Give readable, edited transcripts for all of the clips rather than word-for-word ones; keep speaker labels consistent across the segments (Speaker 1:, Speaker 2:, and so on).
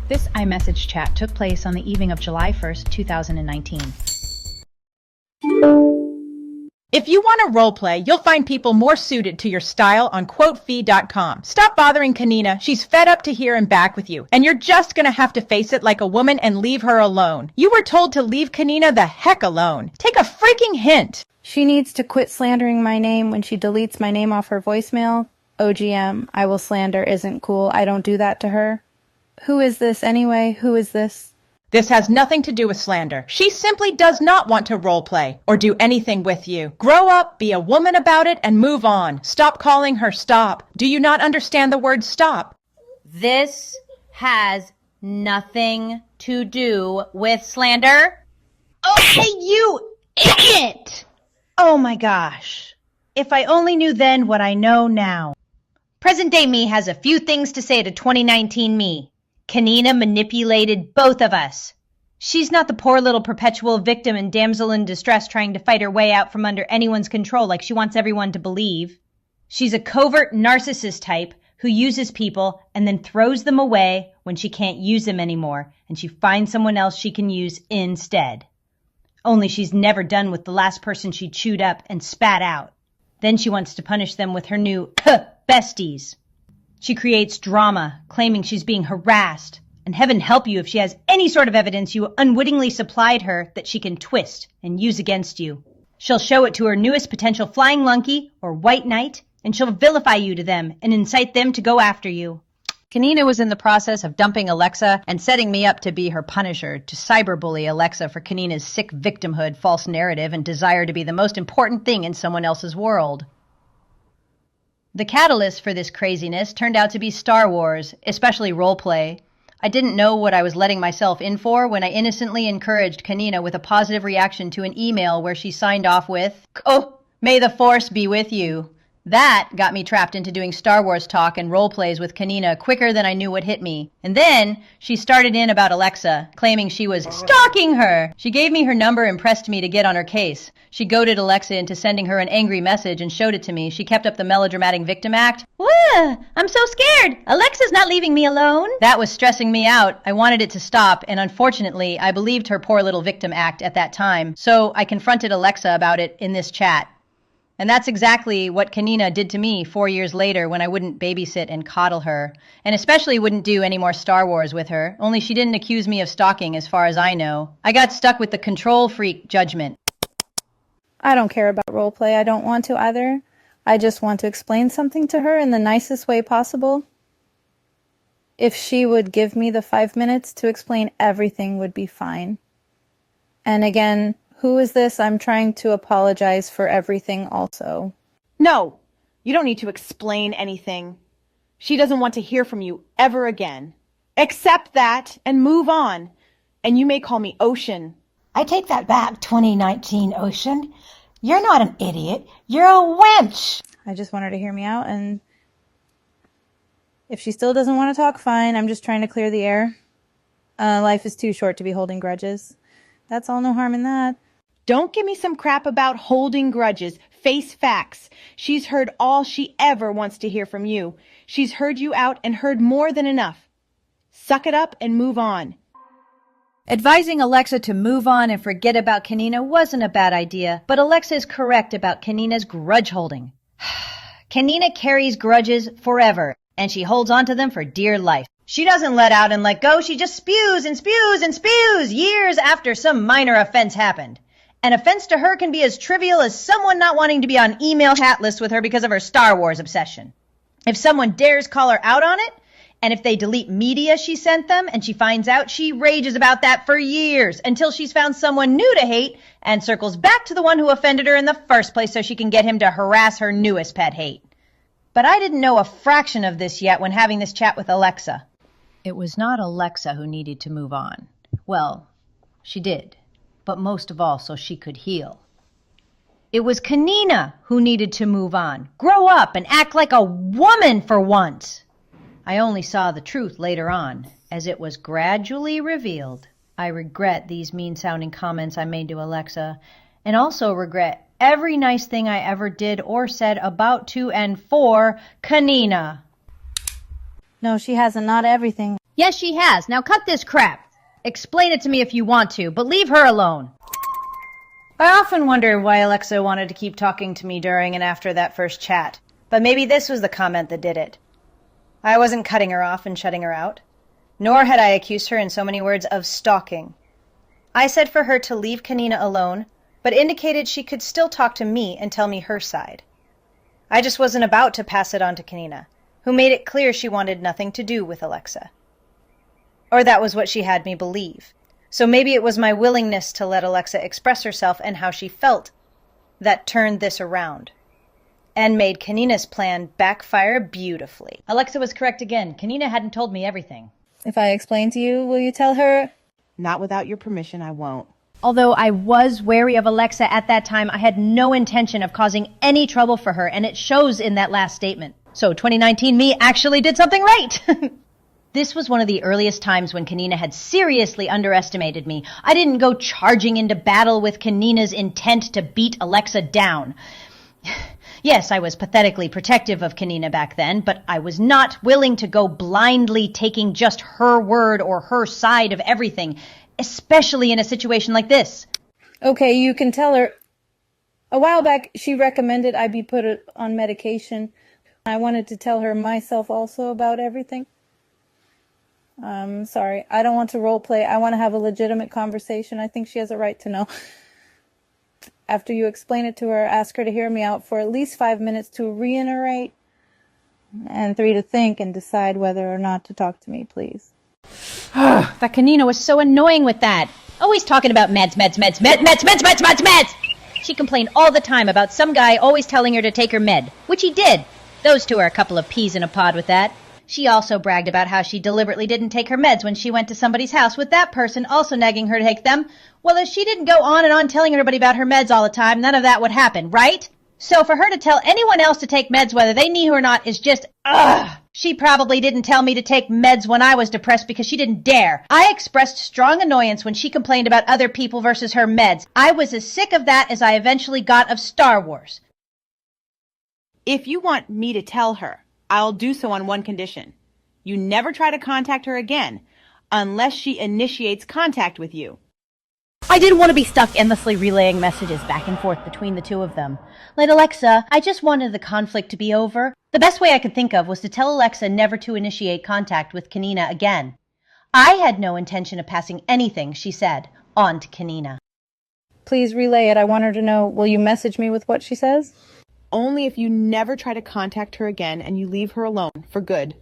Speaker 1: This iMessage chat took place on the evening of July 1st, 2019.
Speaker 2: If you want to roleplay, you'll find people more suited to your style on QuoteFee.com. Stop bothering Kanina. She's fed up to here and back with you. And you're just going to have to face it like a woman and leave her alone. You were told to leave Kanina the heck alone. Take a freaking hint.
Speaker 3: She needs to quit slandering my name when she deletes my name off her voicemail. OGM, I will slander isn't cool. I don't do that to her. Who is this anyway? Who is this?
Speaker 2: This has nothing to do with slander. She simply does not want to roleplay or do anything with you. Grow up, be a woman about it, and move on. Stop calling her stop. Do you not understand the word stop?
Speaker 4: This has nothing to do with slander.
Speaker 1: Okay, you idiot! Oh my gosh. If I only knew then what I know now.
Speaker 4: Present day me has a few things to say to 2019 me. Kanina manipulated both of us. She's not the poor little perpetual victim and damsel in distress trying to fight her way out from under anyone's control like she wants everyone to believe. She's a covert narcissist type who uses people and then throws them away when she can't use them anymore, and she finds someone else she can use instead. Only she's never done with the last person she chewed up and spat out. Then she wants to punish them with her new besties. She creates drama, claiming she's being harassed, and heaven help you if she has any sort of evidence you unwittingly supplied her that she can twist and use against you. She'll show it to her newest potential flying lunky or white knight, and she'll vilify you to them and incite them to go after you.
Speaker 5: Kanina was in the process of dumping Alexa and setting me up to be her punisher, to cyberbully Alexa for Kanina's sick victimhood, false narrative, and desire to be the most important thing in someone else's world. The catalyst for this craziness turned out to be Star Wars, especially roleplay. I didn't know what I was letting myself in for when I innocently encouraged Kanina with a positive reaction to an email where she signed off with, "Oh, may the Force be with you." That got me trapped into doing Star Wars talk and role plays with Kanina quicker than I knew what hit me. And then she started in about Alexa, claiming she was stalking her. She gave me her number and pressed me to get on her case. She goaded Alexa into sending her an angry message and showed it to me. She kept up the melodramatic victim act.
Speaker 4: Whoa, I'm so scared. Alexa's not leaving me alone.
Speaker 5: That was stressing me out. I wanted it to stop, and unfortunately, I believed her poor little victim act at that time. So I confronted Alexa about it in this chat. And that's exactly what Kanina did to me 4 years later when I wouldn't babysit and coddle her, and especially wouldn't do any more Star Wars with her, only she didn't accuse me of stalking as far as I know. I got stuck with the control freak judgment.
Speaker 3: I don't care about roleplay. I don't want to either. I just want to explain something to her in the nicest way possible. If she would give me the 5 minutes to explain, everything would be fine. And again, who is this? I'm trying to apologize for everything also.
Speaker 6: No, you don't need to explain anything. She doesn't want to hear from you ever again. Accept that and move on. And you may call me Ocean.
Speaker 7: I take that back, 2019 Ocean. You're not an idiot. You're a wench.
Speaker 3: I just want her to hear me out, and if she still doesn't want to talk, fine. I'm just trying to clear the air. Life is too short to be holding grudges. That's all, no harm in that.
Speaker 6: Don't give me some crap about holding grudges. Face facts. She's heard all she ever wants to hear from you. She's heard you out and heard more than enough. Suck it up and move on.
Speaker 5: Advising Alexa to move on and forget about Kanina wasn't a bad idea, but Alexa is correct about Kanina's grudge holding. Kanina carries grudges forever, and she holds on to them for dear life.
Speaker 4: She doesn't let out and let go. She just spews and spews and spews years after some minor offense happened. An offense to her can be as trivial as someone not wanting to be on email hat list with her because of her Star Wars obsession. If someone dares call her out on it, and if they delete media she sent them and she finds out, she rages about that for years until she's found someone new to hate and circles back to the one who offended her in the first place so she can get him to harass her newest pet hate. But I didn't know a fraction of this yet when having this chat with Alexa.
Speaker 5: It was not Alexa who needed to move on. Well, she did, but most of all so she could heal. It was Kanina who needed to move on, grow up, and act like a woman for once. I only saw the truth later on, as it was gradually revealed. I regret these mean-sounding comments I made to Alexa, and also regret every nice thing I ever did or said about to and for Kanina.
Speaker 3: No, she hasn't. Not everything.
Speaker 5: Yes, she has. Now cut this crap. Explain it to me if you want to, but leave her alone.
Speaker 4: I often wonder why Alexa wanted to keep talking to me during and after that first chat, but maybe this was the comment that did it. I wasn't cutting her off and shutting her out, nor had I accused her in so many words of stalking. I said for her to leave Kanina alone, but indicated she could still talk to me and tell me her side. I just wasn't about to pass it on to Kanina, who made it clear she wanted nothing to do with Alexa. Or that was what she had me believe. So maybe it was my willingness to let Alexa express herself and how she felt that turned this around and made Kanina's plan backfire beautifully.
Speaker 5: Alexa was correct again. Kanina hadn't told me everything.
Speaker 3: If I explain to you, will you tell her?
Speaker 6: Not without your permission, I won't.
Speaker 5: Although I was wary of Alexa at that time, I had no intention of causing any trouble for her, and it shows in that last statement. So 2019 me actually did something right. This was one of the earliest times when Kanina had seriously underestimated me. I didn't go charging into battle with Kanina's intent to beat Alexa down. Yes, I was pathetically protective of Kanina back then, but I was not willing to go blindly taking just her word or her side of everything, especially in a situation like this.
Speaker 3: Okay, you can tell her. A while back, she recommended I be put on medication. I wanted to tell her myself also about everything. Sorry, I don't want to role play. I want to have a legitimate conversation. I think she has a right to know. After you explain it to her, ask her to hear me out for at least 5 minutes to reiterate, and 3 to think and decide whether or not to talk to me, please.
Speaker 5: That Kanina was so annoying with that. Always talking about meds. She complained all the time about some guy always telling her to take her med, which he did. Those two are a couple of peas in a pod with that. She also bragged about how she deliberately didn't take her meds when she went to somebody's house, with that person also nagging her to take them. Well, if she didn't go on and on telling everybody about her meds all the time, none of that would happen, right? So for her to tell anyone else to take meds whether they knew or not is just, ugh! She probably didn't tell me to take meds when I was depressed because she didn't dare. I expressed strong annoyance when she complained about other people versus her meds. I was as sick of that as I eventually got of Star Wars.
Speaker 6: If you want me to tell her, I'll do so on one condition. You never try to contact her again, unless she initiates contact with you.
Speaker 5: I didn't want to be stuck endlessly relaying messages back and forth between the two of them. Like, Alexa, I just wanted the conflict to be over. The best way I could think of was to tell Alexa never to initiate contact with Kanina again. I had no intention of passing anything she said on to Kanina.
Speaker 3: Please relay it. I want her to know. Will you message me with what she says?
Speaker 6: Only if you never try to contact her again and you leave her alone for good.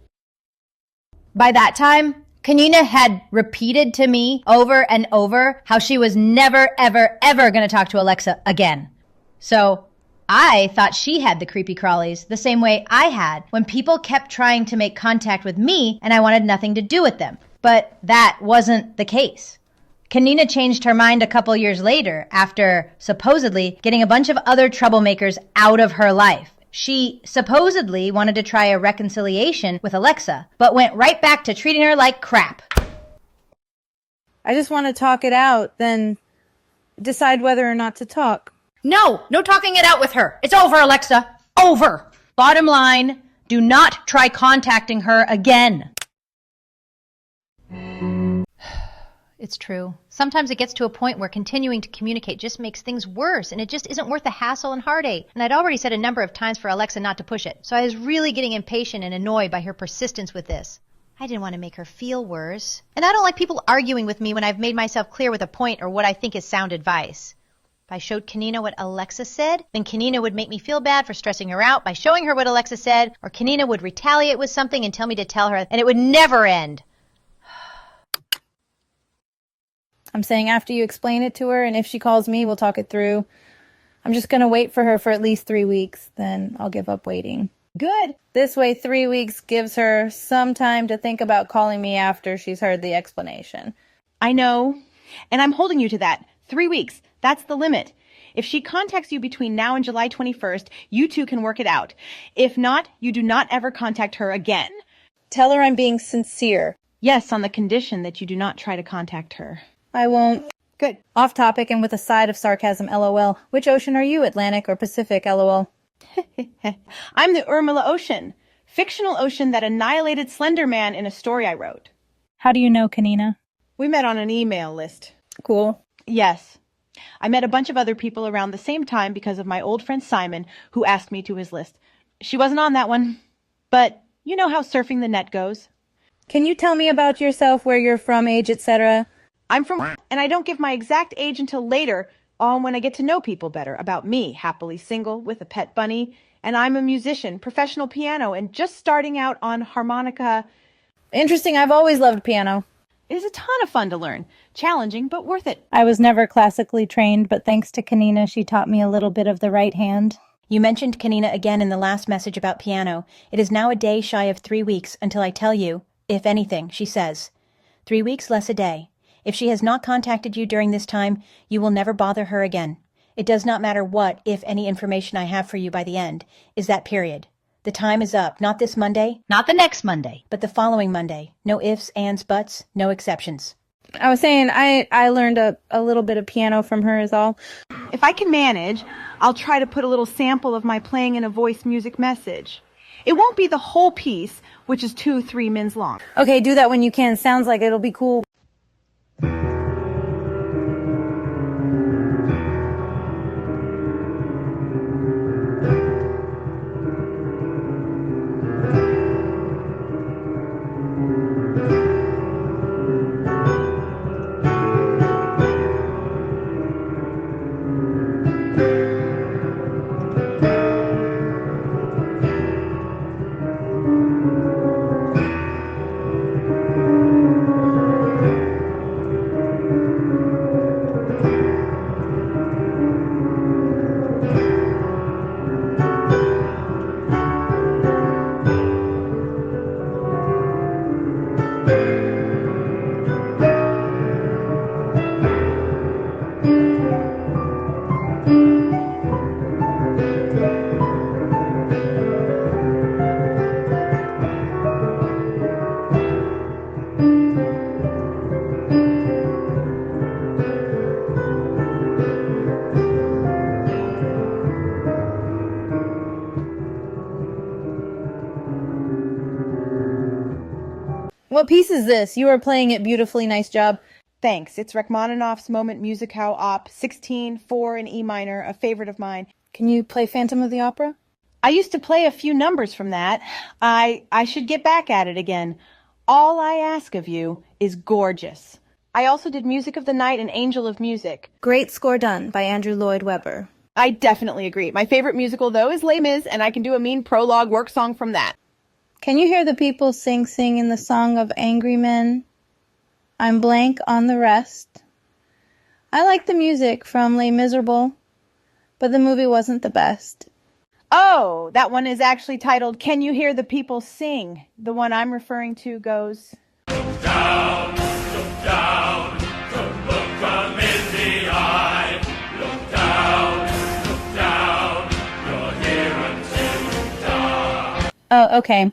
Speaker 5: By that time, Kanina had repeated to me over and over how she was never, ever, ever going to talk to Alexa again. So I thought she had the creepy crawlies the same way I had when people kept trying to make contact with me and I wanted nothing to do with them. But that wasn't the case. Kanina changed her mind a couple years later after supposedly getting a bunch of other troublemakers out of her life. She supposedly wanted to try a reconciliation with Alexa, but went right back to treating her like crap.
Speaker 3: I just want to talk it out, then decide whether or not to talk.
Speaker 5: No talking it out with her. It's over, Alexa. Over. Bottom line, do not try contacting her again. It's true. Sometimes it gets to a point where continuing to communicate just makes things worse, and it just isn't worth the hassle and heartache. And I'd already said a number of times for Alexa not to push it, so I was really getting impatient and annoyed by her persistence with this. I didn't want to make her feel worse. And I don't like people arguing with me when I've made myself clear with a point or what I think is sound advice. If I showed Kanina what Alexa said, then Kanina would make me feel bad for stressing her out by showing her what Alexa said, or Kanina would retaliate with something and tell me to tell her, and it would never end.
Speaker 3: I'm saying after you explain it to her, and if she calls me, we'll talk it through. I'm just going to wait for her for at least 3 weeks, then I'll give up waiting.
Speaker 6: Good.
Speaker 3: This way, 3 weeks gives her some time to think about calling me after she's heard the explanation.
Speaker 6: I know, and I'm holding you to that. 3 weeks. That's the limit. If she contacts you between now and July 21st, you two can work it out. If not, you do not ever contact her again.
Speaker 3: Tell her I'm being sincere.
Speaker 6: Yes, on the condition that you do not try to contact her.
Speaker 3: I won't.
Speaker 6: Good.
Speaker 3: Off topic and with a side of sarcasm, LOL. Which ocean are you, Atlantic or Pacific, LOL?
Speaker 6: I'm the Urmila Ocean, fictional ocean that annihilated Slender Man in a story I wrote.
Speaker 3: How do you know Kanina?
Speaker 6: We met on an email list.
Speaker 3: Cool.
Speaker 6: Yes. I met a bunch of other people around the same time because of my old friend Simon, who asked me to his list. She wasn't on that one, but you know how surfing the net goes.
Speaker 3: Can you tell me about yourself, where you're from, age, etc.?
Speaker 6: I'm from, and I don't give my exact age until later on when I get to know people better about me, happily single with a pet bunny, and I'm a musician, professional piano, and just starting out on harmonica.
Speaker 3: Interesting. I've always loved piano.
Speaker 6: It is a ton of fun to learn. Challenging, but worth it.
Speaker 3: I was never classically trained, but thanks to Kanina, she taught me a little bit of the right hand.
Speaker 2: You mentioned Kanina again in the last message about piano. It is now a day shy of 3 weeks until I tell you, if anything, she says. 3 weeks less a day. If she has not contacted you during this time, you will never bother her again. It does not matter what, if any information I have for you by the end, is that period. The time is up, not this Monday,
Speaker 5: Not the next Monday.
Speaker 2: but the following Monday. No ifs, ands, buts, no exceptions.
Speaker 3: I was saying I learned a little bit of piano from her is all.
Speaker 6: If I can manage, I'll try to put a little sample of my playing in a voice music message. It won't be the whole piece, which is 2-3 minutes long.
Speaker 3: Okay, do that when you can. Sounds like it'll be cool. What piece is this? You are playing it beautifully. Nice job.
Speaker 6: Thanks. It's Rachmaninoff's Moment Musicale Op. 16, 4 in E minor, a favorite of mine.
Speaker 3: Can you play Phantom of the Opera?
Speaker 6: I used to play a few numbers from that. I should get back at it again. All I ask of you is gorgeous. I also did Music of the Night and Angel of Music.
Speaker 3: Great score done by Andrew Lloyd Webber.
Speaker 6: I definitely agree. My favorite musical, though, is Les Mis, and I can do a mean prologue work song from that.
Speaker 3: Can you hear the people sing in the song of Angry Men? I'm blank on the rest. I like the music from Les Miserables, but the movie wasn't the best.
Speaker 6: Oh, that one is actually titled Can You Hear the People Sing? The one I'm referring to goes...
Speaker 8: Look down, don't look 'em in the eye. Look down, you're here until you die.
Speaker 3: Oh, okay.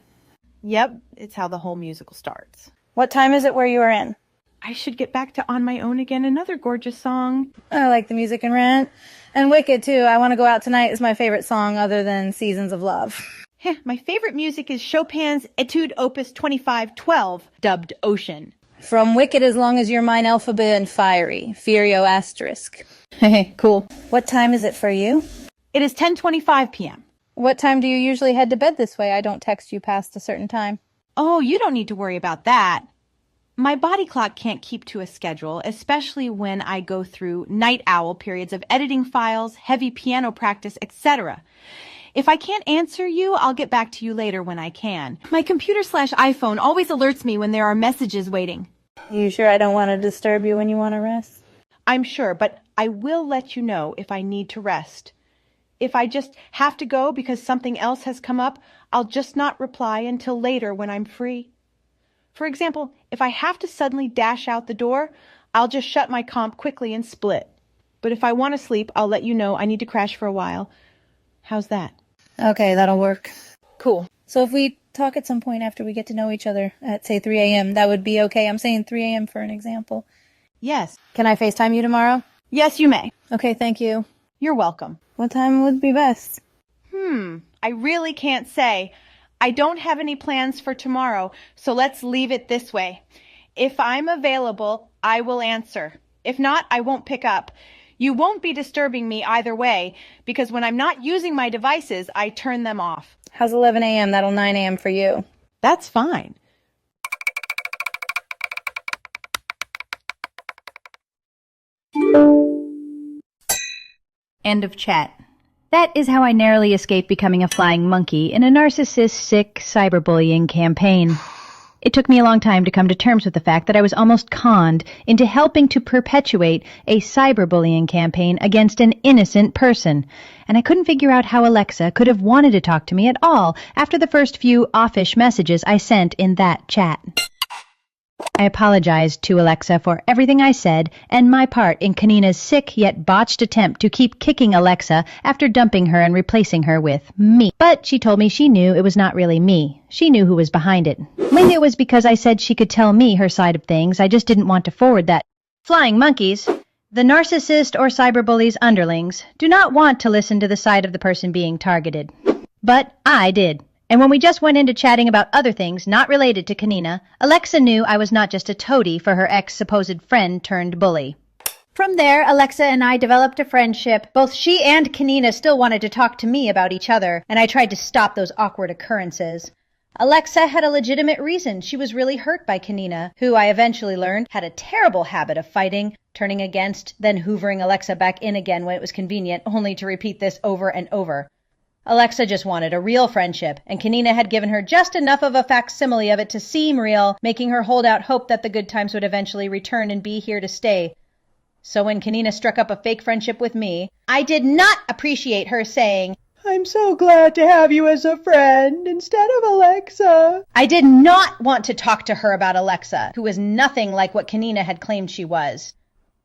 Speaker 6: Yep, it's how the whole musical starts.
Speaker 3: What time is it where you are in?
Speaker 6: I should get back to On My Own Again, another gorgeous song.
Speaker 3: I like the music in Rent. And Wicked, too. I Want to Go Out Tonight is my favorite song other than Seasons of Love.
Speaker 6: My favorite music is Chopin's Etude Opus 2512, dubbed Ocean.
Speaker 3: From Wicked As Long As You're Mine, Elphaba and Fiery, Furio asterisk. Hey, cool. What time is it for you?
Speaker 6: It is 10:25 p.m.
Speaker 3: What time do you usually head to bed this way? I don't text you past a certain time.
Speaker 6: Oh, you don't need to worry about that. My body clock can't keep to a schedule, especially when I go through night owl periods of editing files, heavy piano practice, etc. If I can't answer you, I'll get back to you later when I can. My computer/iPhone always alerts me when there are messages waiting.
Speaker 3: You sure I don't want to disturb you when you want to rest?
Speaker 6: I'm sure, but I will let you know if I need to rest. If I just have to go because something else has come up, I'll just not reply until later when I'm free. For example, if I have to suddenly dash out the door, I'll just shut my comp quickly and split. But if I want to sleep, I'll let you know I need to crash for a while. How's that?
Speaker 3: Okay, that'll work.
Speaker 6: Cool.
Speaker 3: So if we talk at some point after we get to know each other at, say, 3 a.m., that would be okay. I'm saying 3 a.m. for an example.
Speaker 6: Yes.
Speaker 3: Can I FaceTime you tomorrow?
Speaker 6: Yes, you may.
Speaker 3: Okay, thank you.
Speaker 6: You're welcome.
Speaker 3: What time would be best?
Speaker 6: I really can't say. I don't have any plans for tomorrow, so let's leave it this way. If I'm available, I will answer. If not, I won't pick up. You won't be disturbing me either way, because when I'm not using my devices, I turn them off.
Speaker 3: How's 11 a.m.? That'll 9 a.m. for you.
Speaker 2: That's fine.
Speaker 4: End of chat. That is how I narrowly escaped becoming a flying monkey in a narcissistic cyberbullying campaign. It took me a long time to come to terms with the fact that I was almost conned into helping to perpetuate a cyberbullying campaign against an innocent person. And I couldn't figure out how Alexa could have wanted to talk to me at all after the first few offish messages I sent in that chat. I apologized to Alexa for everything I said and my part in Kanina's sick yet botched attempt to keep kicking Alexa after dumping her and replacing her with me. But she told me she knew it was not really me. She knew who was behind it. Mainly it was because I said she could tell me her side of things. I just didn't want to forward that. Flying monkeys, the narcissist or cyberbully's underlings, do not want to listen to the side of the person being targeted. But I did. And when we just went into chatting about other things not related to Kanina, Alexa knew I was not just a toady for her ex-supposed friend turned bully. From there, Alexa and I developed a friendship. Both she and Kanina still wanted to talk to me about each other, and I tried to stop those awkward occurrences. Alexa had a legitimate reason. She was really hurt by Kanina, who I eventually learned had a terrible habit of fighting, turning against, then hoovering Alexa back in again when it was convenient, only to repeat this over and over. Alexa just wanted a real friendship, and Kanina had given her just enough of a facsimile of it to seem real, making her hold out hope that the good times would eventually return and be here to stay. So when Kanina struck up a fake friendship with me, I did not appreciate her saying, "I'm so glad to have you as a friend instead of Alexa." I did not want to talk to her about Alexa, who was nothing like what Kanina had claimed she was.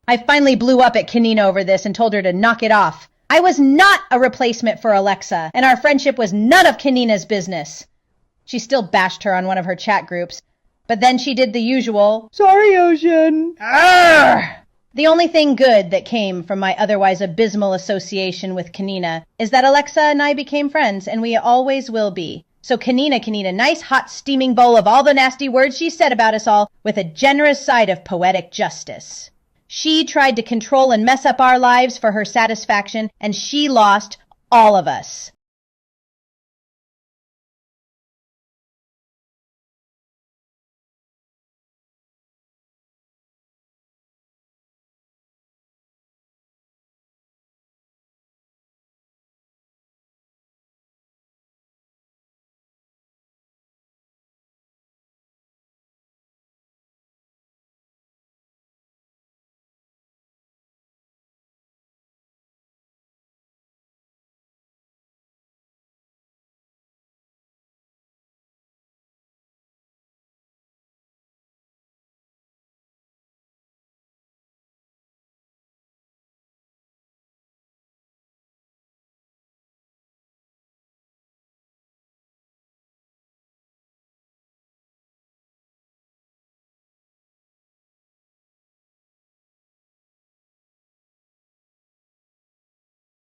Speaker 4: I finally blew up at Kanina over this and told her to knock it off. I was not a replacement for Alexa, and our friendship was none of Kanina's business. She still bashed her on one of her chat groups, but then she did the usual, "Sorry, Ocean." Arrgh! The only thing good that came from my otherwise abysmal association with Kanina is that Alexa and I became friends, and we always will be. So Kanina can eat a nice hot steaming bowl of all the nasty words she said about us all with a generous side of poetic justice. She tried to control and mess up our lives for her satisfaction, and she lost all of us.